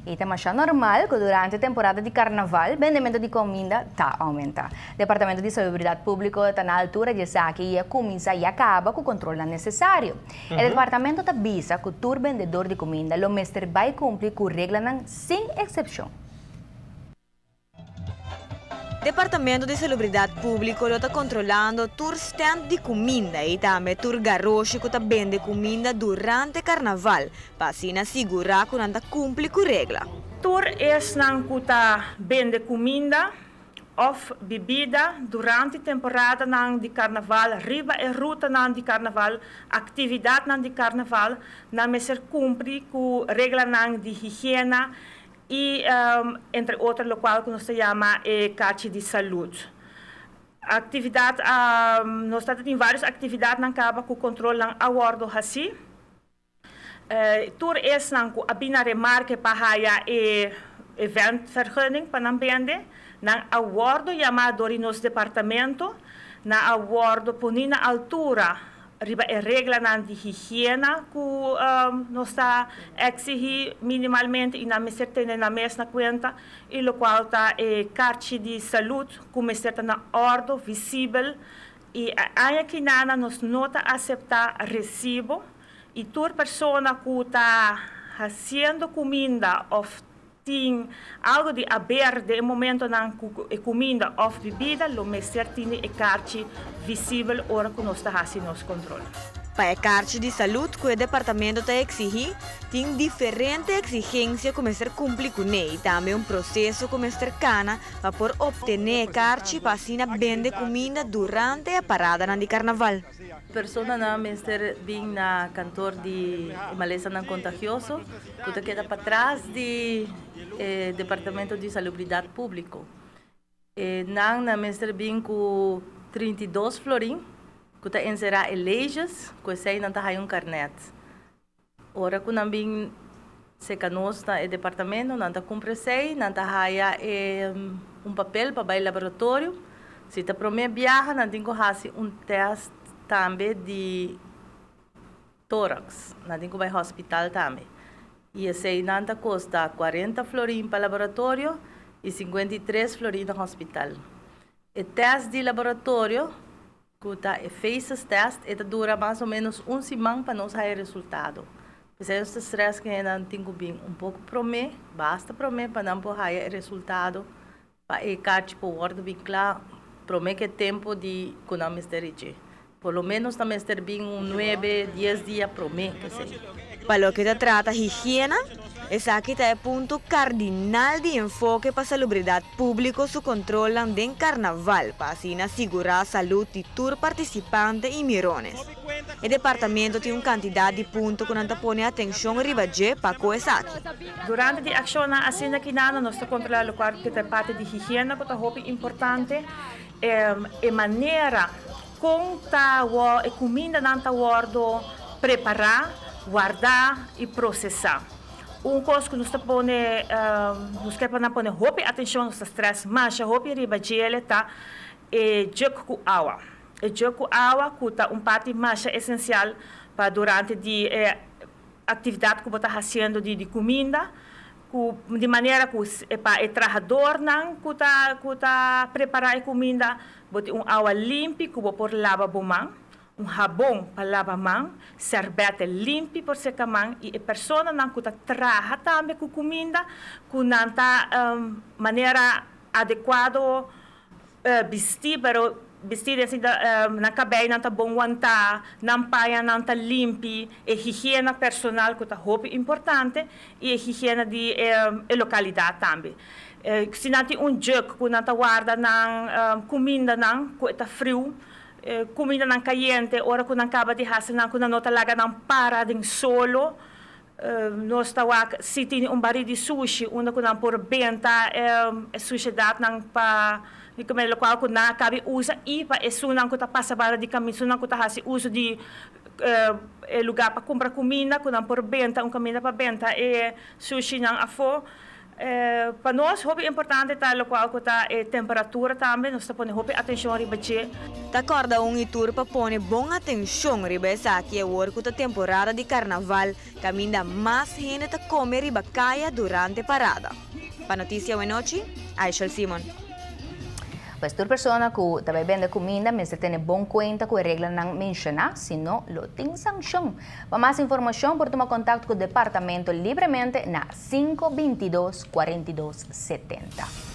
E tem achado normal que durante a temporada de carnaval, o vendimento de comida está aumenta. O Departamento de Saúde Pública está na altura de saber que ia começar e acaba com o controle necessário. O departamento está avisa que o vendedor de comida, o mestre vai cumprir com regras sem exceção. Departamento de Salubridade Pública está controlando o stand de comida e também o garroche que vende comida durante o carnaval, para assim assegurar que não cumpre com a regra. Tour é não que vende comida ou bebida durante a temporada de carnaval, riba e ruta de carnaval, atividade de carnaval, não ser cumprir com a regra de higiene e, entre outras, o qual nós chamamos Caixa de Saúde. Atividade, nós temos várias atividades que acabam com o controle a bordo assim. Tour é que a bina remarque para a eventvergunning para não vender, na abordo chamado em nosso departamento, na abordo punina altura riba e regra de higiene que nós está exigir minimalmente e na mesma na mesma conta e o qual está caixa de saúde como está na ordem visível e aqui nada nós nota aceitar recibo e toda pessoa que está fazendo comida ou tem algo de aberto no momento na comida ou bebida, o mestre tem a caixa visível hora que nós estamos fazendo nosso controle. Para a caixa de saúde que o departamento está exigir, tem diferentes exigências como ser cumprir com ele. Também processo como ser cana para por obter a caixa para assim vender comida durante a parada de carnaval. Persona na mestre bem na cantor de maleza não contagioso, que queda para trás de Departamento de Salubridade Pública. Não na mestre bem com 32 florim, que está encerrar leis, que sei não está um carnet. Ora que não bem se canos na departamento, não está cumpre sei, não está papel para ir laboratório. Se está promete viaja, não tem que fazer teste também de tórax, não tem que ir ao hospital também. E esse não custa 40 florim para laboratório e 53 florim no hospital. O teste de laboratório que fez esse teste, dura mais ou menos semana para nós ter resultado. Pois é, esse stress que não tem bem pouco promete, basta promete para não ter resultado, para a caixa para o ordem bem claro, promete que tempo de que não mistério. Por lo menos também ter bem 9, 10 dias promete que sei. Para o que se trata de higiene, esse aqui é o ponto cardinal de enfoque para a salubridade pública su controla de carnaval, para assim assegurar a saúde de todos participantes e mirones. O departamento tem uma quantidade de pontos que não põe atenção ribaje para coisa aqui. Durante a ação assim que nós controlamos o quarto que é parte de higiene, que é importante, é maneira como a comida não está preparar, guardar e processar. Coisa que nós queremos pôr atenção nos stress, mas a roupa riba gele tá jogo com água. Jogo com água que parte mais essencial para durante a atividade que você está fazendo de comida, de maneira que para o trabalhador que está preparar a comida, bote água limpa que você pode lavar a mão. Jabão para lavar a mão, servete limpa para secar a mão e a pessoa que trabalha também com comida, que não está maneira adequada vestir, mas vestir assim na cabelo não está bom aguentar, não paia não está limpa, a higiene personal que é roupa importante e a higiene de localidade também. Se não tem jogo que não está guarda na comida que está frio, comida não caliente, ora que não acaba de fazer, que não está lá não para de solo, nós estamos se tem barril de sushi, onde que não por benta, a sociedade não para E como lo qual na cabe usa IPA e sunan ko ta passa bara de caminho sunan ko ta hasi uso de lugar para comprar comida, quando por venda, comida para venda e sushi nang afo. Para nós, é importante tal qual que tá temperatura também, nós tá pondo atenção ribache. T'accorda un itur pa pone buona attenzione ribesa che è work da temporada di carnaval, caminda más gente ta come ribacaia durante parada. Pa Noticia Buenochi, Aishel Simon. Pues tur persona que também vende comida, mas se tem bom conta com a regra não mencionar, senão lo tem sanção. Para mais informação, pode tomar contato com o departamento livremente na 522 42 70.